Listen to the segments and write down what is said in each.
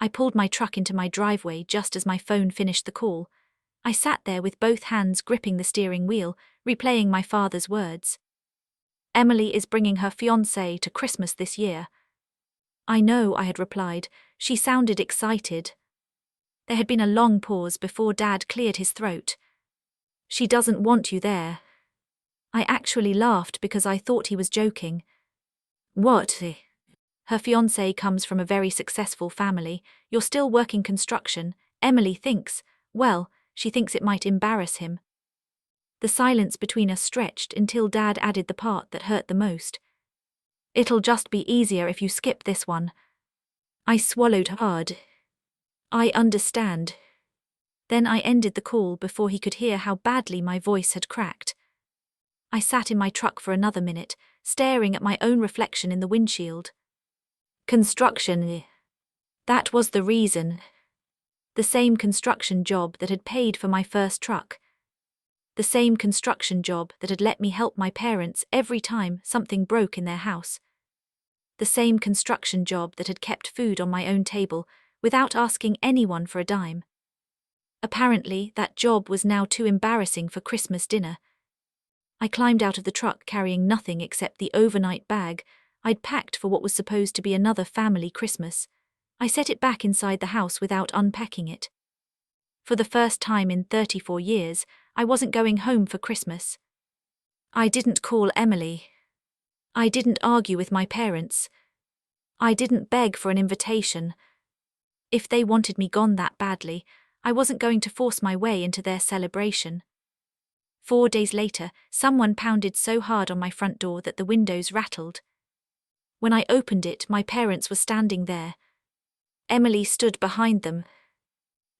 I pulled my truck into my driveway just as my phone finished the call. I sat there with both hands gripping the steering wheel, replaying my father's words. Emily is bringing her fiancé to Christmas this year. I know, I had replied. She sounded excited. There had been a long pause before Dad cleared his throat. She doesn't want you there. I actually laughed because I thought he was joking. What? Her fiancé comes from a very successful family. You're still working construction. Emily thinks, well, she thinks it might embarrass him. The silence between us stretched until Dad added the part that hurt the most. It'll just be easier if you skip this one. I swallowed hard. I understand. Then I ended the call before he could hear how badly my voice had cracked. I sat in my truck for another minute, staring at my own reflection in the windshield. Construction. That was the reason. The same construction job that had paid for my first truck. The same construction job that had let me help my parents every time something broke in their house. The same construction job that had kept food on my own table without asking anyone for a dime. Apparently, that job was now too embarrassing for Christmas dinner. I climbed out of the truck carrying nothing except the overnight bag I'd packed for what was supposed to be another family Christmas. I set it back inside the house without unpacking it. For the first time in 34 years, I wasn't going home for Christmas. I didn't call Emily. I didn't argue with my parents. I didn't beg for an invitation. If they wanted me gone that badly, I wasn't going to force my way into their celebration. 4 days later, someone pounded so hard on my front door that the windows rattled. When I opened it, my parents were standing there. Emily stood behind them.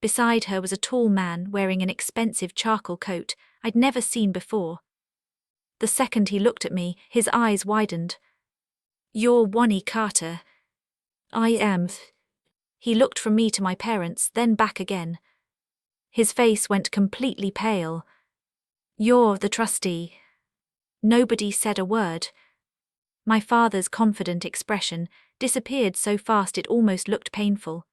Beside her was a tall man wearing an expensive charcoal coat I'd never seen before. The second he looked at me, his eyes widened. "You're Wannie Carter." "I am." He looked from me to my parents, then back again. His face went completely pale. "You're the trustee." Nobody said a word. My father's confident expression disappeared so fast it almost looked painful.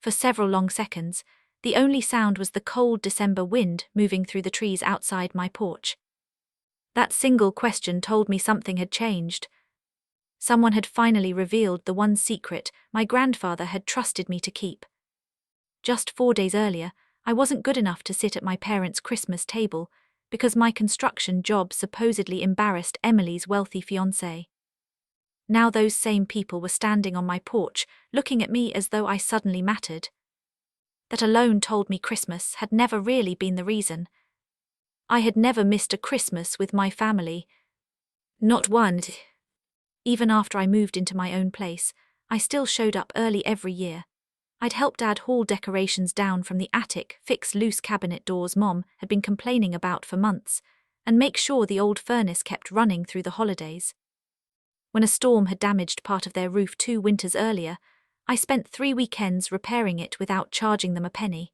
For several long seconds, the only sound was the cold December wind moving through the trees outside my porch. That single question told me something had changed. Someone had finally revealed the one secret my grandfather had trusted me to keep. Just 4 days earlier, I wasn't good enough to sit at my parents' Christmas table because my construction job supposedly embarrassed Emily's wealthy fiancé. Now those same people were standing on my porch, looking at me as though I suddenly mattered. That alone told me Christmas had never really been the reason. I had never missed a Christmas with my family. Not one. Even after I moved into my own place, I still showed up early every year. I'd help Dad haul decorations down from the attic, fix loose cabinet doors Mom had been complaining about for months, and make sure the old furnace kept running through the holidays. When a storm had damaged part of their roof 2 winters earlier, I spent 3 weekends repairing it without charging them a penny.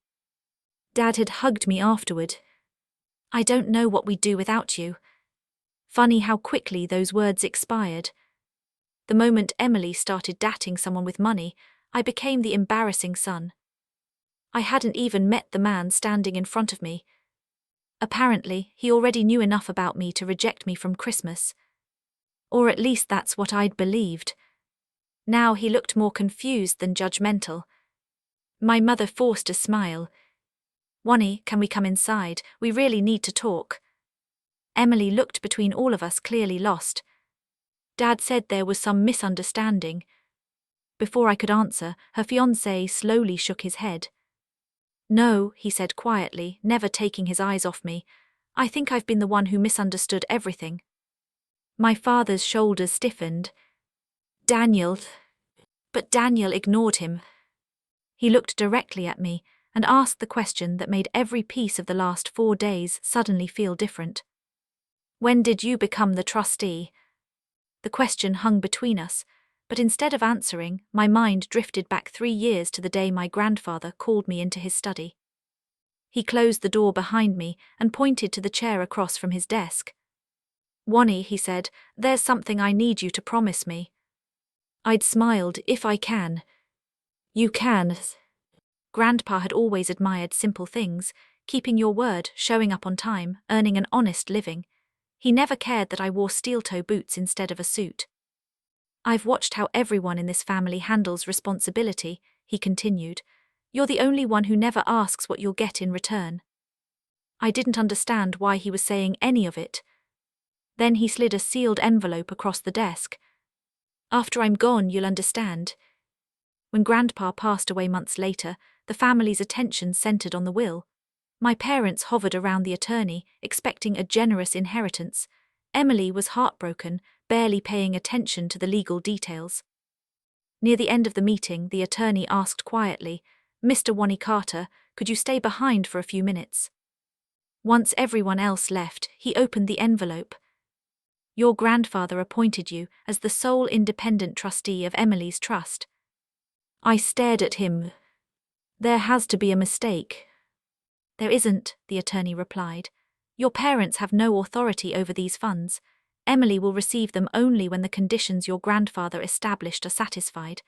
Dad had hugged me afterward. "I don't know what we'd do without you." Funny how quickly those words expired. The moment Emily started dating someone with money, I became the embarrassing son. I hadn't even met the man standing in front of me. Apparently, he already knew enough about me to reject me from Christmas. Or at least that's what I'd believed. Now he looked more confused than judgmental. My mother forced a smile. "Wannie, can we come inside? We really need to talk." Emily looked between all of us, clearly lost. Dad said there was some misunderstanding. Before I could answer, her fiancé slowly shook his head. "No," he said quietly, never taking his eyes off me. "I think I've been the one who misunderstood everything." My father's shoulders stiffened. "Daniel." But Daniel ignored him. He looked directly at me and asked the question that made every piece of the last 4 days suddenly feel different. "When did you become the trustee?" The question hung between us, but instead of answering, my mind drifted back 3 years to the day my grandfather called me into his study. He closed the door behind me and pointed to the chair across from his desk. "Wannie," he said, "there's something I need you to promise me." I'd smiled. "If I can." You can. Grandpa had always admired simple things, keeping your word, showing up on time, earning an honest living. He never cared that I wore steel-toe boots instead of a suit. I've watched how everyone in this family handles responsibility, he continued. You're the only one who never asks what you'll get in return. I didn't understand why he was saying any of it. Then he slid a sealed envelope across the desk. After I'm gone, you'll understand. When Grandpa passed away months later, the family's attention centered on the will. My parents hovered around the attorney, expecting a generous inheritance. Emily was heartbroken, barely paying attention to the legal details. Near the end of the meeting, the attorney asked quietly, "Mr. Wannie Carter, could you stay behind for a few minutes?" Once everyone else left, he opened the envelope. Your grandfather appointed you as the sole independent trustee of Emily's trust. I stared at him. There has to be a mistake. There isn't, the attorney replied. Your parents have no authority over these funds. Emily will receive them only when the conditions your grandfather established are satisfied.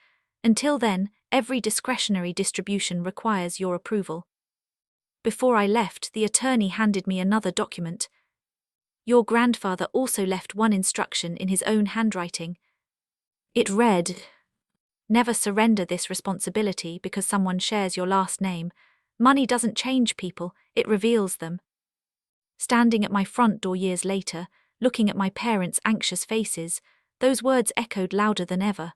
Until then, every discretionary distribution requires your approval. Before I left, the attorney handed me another document. Your grandfather also left one instruction in his own handwriting. It read, "Never surrender this responsibility because someone shares your last name. Money doesn't change people, it reveals them." Standing at my front door years later, looking at my parents' anxious faces, those words echoed louder than ever.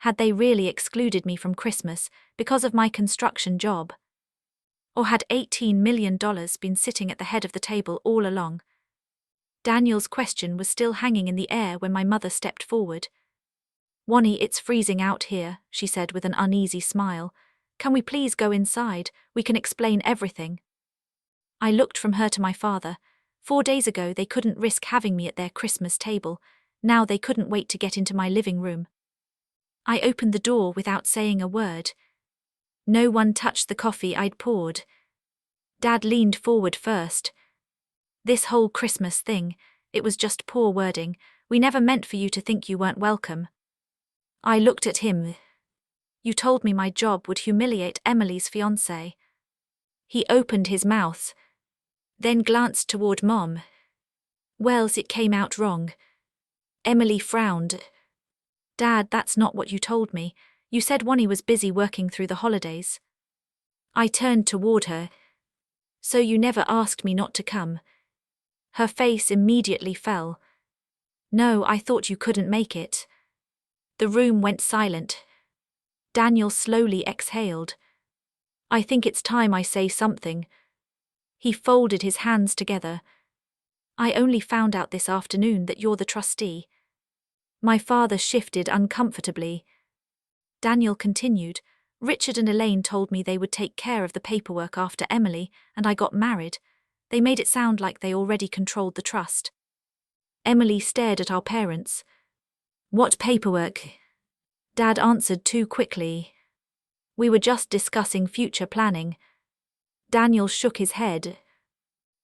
Had they really excluded me from Christmas because of my construction job? Or had $18 million been sitting at the head of the table all along? Daniel's question was still hanging in the air when my mother stepped forward. "Wannie, it's freezing out here," she said with an uneasy smile. "Can we please go inside? We can explain everything." I looked from her to my father. 4 days ago they couldn't risk having me at their Christmas table. Now they couldn't wait to get into my living room. I opened the door without saying a word. No one touched the coffee I'd poured. Dad leaned forward first. "This whole Christmas thing, it was just poor wording. We never meant for you to think you weren't welcome." I looked at him. "You told me my job would humiliate Emily's fiancé." He opened his mouth, then glanced toward Mom. "Well, it came out wrong." Emily frowned. "Dad, that's not what you told me. You said Wannie was busy working through the holidays." I turned toward her. "So you never asked me not to come?" Her face immediately fell. "No, I thought you couldn't make it." The room went silent. Daniel slowly exhaled. "I think it's time I say something." He folded his hands together. "I only found out this afternoon that you're the trustee." My father shifted uncomfortably. Daniel continued, "Richard and Elaine told me they would take care of the paperwork after Emily and I got married. They made it sound like they already controlled the trust." Emily stared at our parents. "What paperwork?" Dad answered too quickly. "We were just discussing future planning." Daniel shook his head.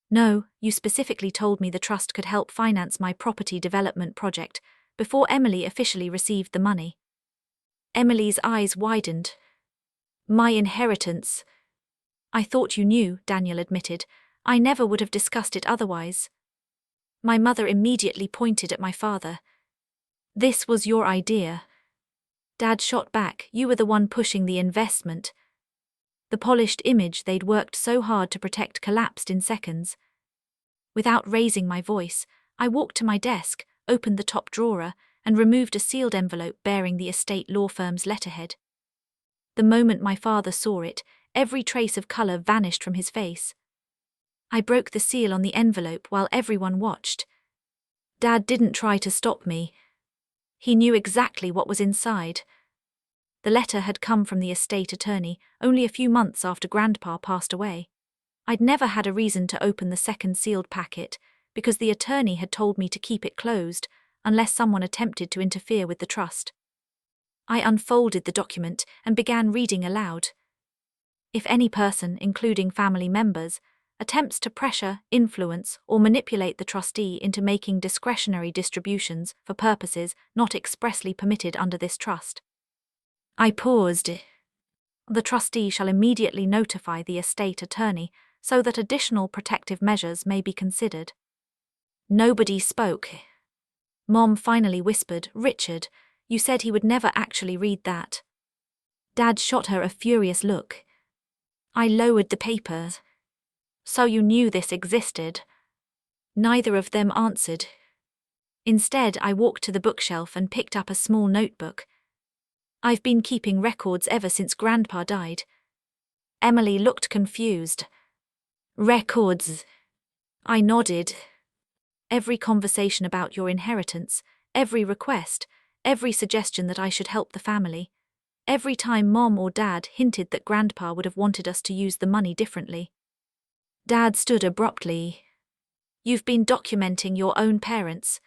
"No, you specifically told me the trust could help finance my property development project before Emily officially received the money." Emily's eyes widened. "My inheritance." "I thought you knew," Daniel admitted. "I never would have discussed it otherwise." My mother immediately pointed at my father. "This was your idea." Dad shot back, "You were the one pushing the investment." The polished image they'd worked so hard to protect collapsed in seconds. Without raising my voice, I walked to my desk, opened the top drawer, and removed a sealed envelope bearing the estate law firm's letterhead. The moment my father saw it, every trace of color vanished from his face. I broke the seal on the envelope while everyone watched. Dad didn't try to stop me. He knew exactly what was inside. The letter had come from the estate attorney only a few months after Grandpa passed away. I'd never had a reason to open the second sealed packet because the attorney had told me to keep it closed unless someone attempted to interfere with the trust. I unfolded the document and began reading aloud. "If any person, including family members, attempts to pressure, influence, or manipulate the trustee into making discretionary distributions for purposes not expressly permitted under this trust." I paused. The trustee shall immediately notify the estate attorney so that additional protective measures may be considered. Nobody spoke. Mom finally whispered, "Richard, you said he would never actually read that." Dad shot her a furious look. I lowered the paper. "So you knew this existed?" Neither of them answered. Instead, I walked to the bookshelf and picked up a small notebook. "I've been keeping records ever since Grandpa died." Emily looked confused. "Records?" I nodded. "Every conversation about your inheritance, every request, every suggestion that I should help the family. Every time Mom or Dad hinted that Grandpa would have wanted us to use the money differently." Dad stood abruptly. "You've been documenting your own parents."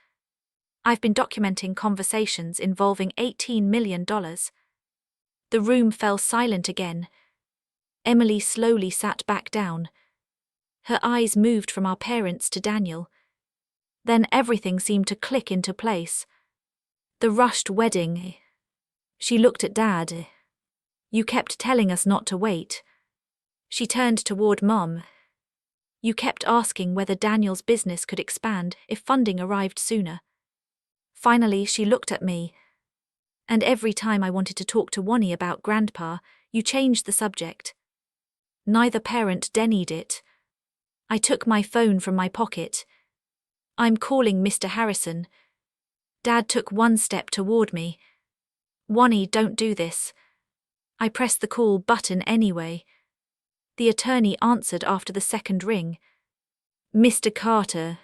"I've been documenting conversations involving $18 million. The room fell silent again. Emily slowly sat back down. Her eyes moved from our parents to Daniel. Then everything seemed to click into place. The rushed wedding. She looked at Dad. "You kept telling us not to wait." She turned toward Mom. "You kept asking whether Daniel's business could expand if funding arrived sooner." Finally, she looked at me. "And every time I wanted to talk to Wannie about Grandpa, you changed the subject." Neither parent denied it. I took my phone from my pocket. "I'm calling Mr. Harrison." Dad took one step toward me. "Wannie, don't do this." I pressed the call button anyway. The attorney answered after the second ring. "Mr. Carter."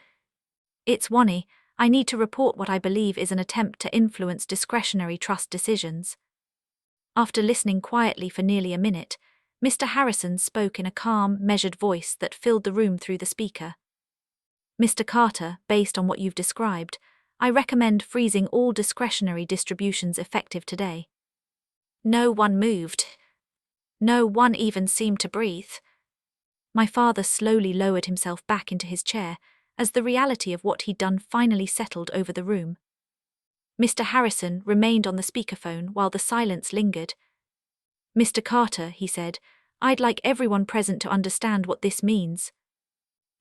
"It's Wannie. I need to report what I believe is an attempt to influence discretionary trust decisions." After listening quietly for nearly a minute, Mr. Harrison spoke in a calm, measured voice that filled the room through the speaker. "Mr. Carter, based on what you've described, I recommend freezing all discretionary distributions effective today." No one moved. No one even seemed to breathe. My father slowly lowered himself back into his chair as the reality of what he'd done finally settled over the room. Mr. Harrison remained on the speakerphone while the silence lingered. "Mr. Carter," he said, "I'd like everyone present to understand what this means."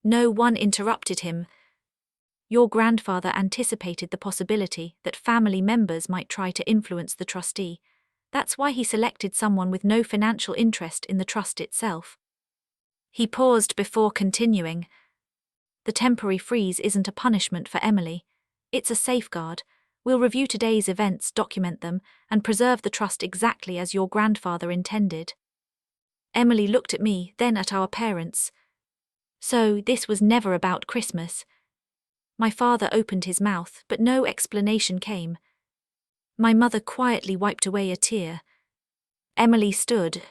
No one interrupted him. "Your grandfather anticipated the possibility that family members might try to influence the trustee. That's why he selected someone with no financial interest in the trust itself." He paused before continuing. "The temporary freeze isn't a punishment for Emily. It's a safeguard. We'll review today's events, document them, and preserve the trust exactly as your grandfather intended." Emily looked at me, then at our parents. "So this was never about Christmas?" My father opened his mouth, but no explanation came. My mother quietly wiped away a tear. Emily stood.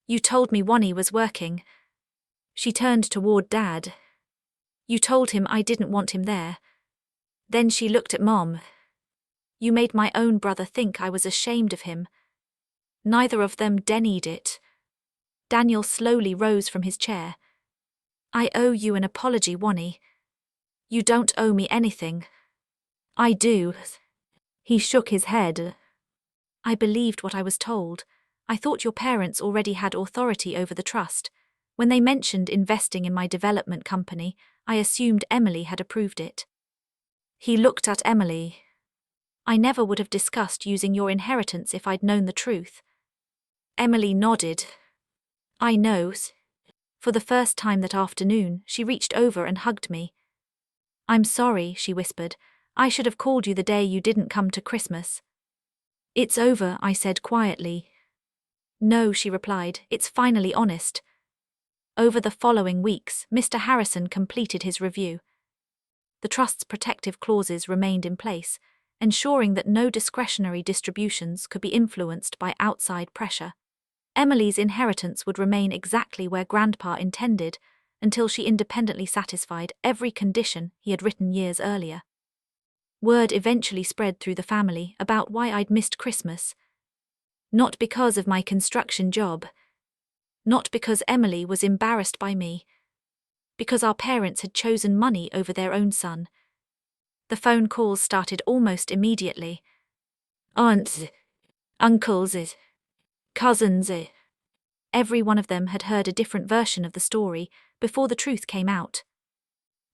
"You told me Wannie was working." She turned toward Dad. "You told him I didn't want him there." Then she looked at Mom. "You made my own brother think I was ashamed of him." Neither of them denied it. Daniel slowly rose from his chair. "I owe you an apology, Wannie." "You don't owe me anything." "I do." He shook his head. "I believed what I was told. I thought your parents already had authority over the trust. When they mentioned investing in my development company, I assumed Emily had approved it." He looked at Emily. "I never would have discussed using your inheritance if I'd known the truth." Emily nodded. "I know." For the first time that afternoon, she reached over and hugged me. "I'm sorry," she whispered. "I should have called you the day you didn't come to Christmas." "It's over," I said quietly. "No," she replied, "it's finally honest." Over the following weeks, Mr. Harrison completed his review. The trust's protective clauses remained in place, ensuring that no discretionary distributions could be influenced by outside pressure. Emily's inheritance would remain exactly where Grandpa intended until she independently satisfied every condition he had written years earlier. Word eventually spread through the family about why I'd missed Christmas. Not because of my construction job. Not because Emily was embarrassed by me. Because our parents had chosen money over their own son. The phone calls started almost immediately. Aunts, uncles, cousins. every one of them had heard a different version of the story before the truth came out.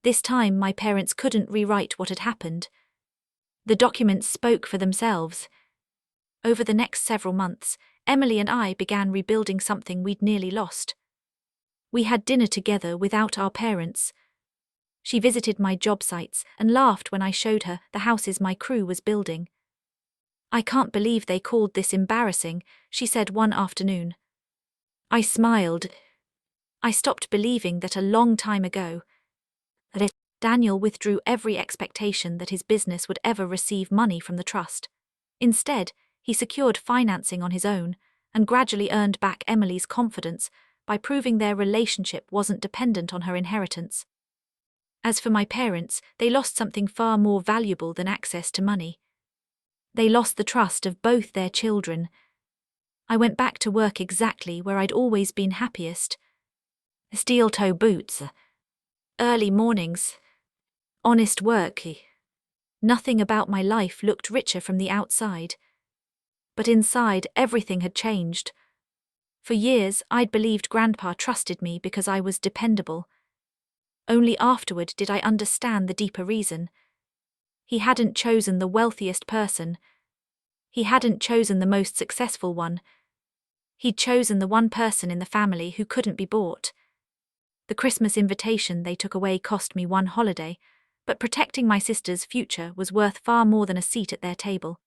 This time my parents couldn't rewrite what had happened. The documents spoke for themselves. Over the next several months, Emily and I began rebuilding something we'd nearly lost. We had dinner together without our parents. She visited my job sites and laughed when I showed her the houses my crew was building. "I can't believe they called this embarrassing," she said one afternoon. I smiled. I stopped believing that a long time ago. Daniel withdrew every expectation that his business would ever receive money from the trust. Instead, he secured financing on his own and gradually earned back Emily's confidence by proving their relationship wasn't dependent on her inheritance. As for my parents, they lost something far more valuable than access to money. They lost the trust of both their children. I went back to work exactly where I'd always been happiest. Steel-toe boots. Early mornings. Honest work. Nothing about my life looked richer from the outside. But inside, everything had changed. For years, I'd believed Grandpa trusted me because I was dependable. Only afterward did I understand the deeper reason. He hadn't chosen the wealthiest person. He hadn't chosen the most successful one. He'd chosen the one person in the family who couldn't be bought. The Christmas invitation they took away cost me one holiday, but protecting my sister's future was worth far more than a seat at their table.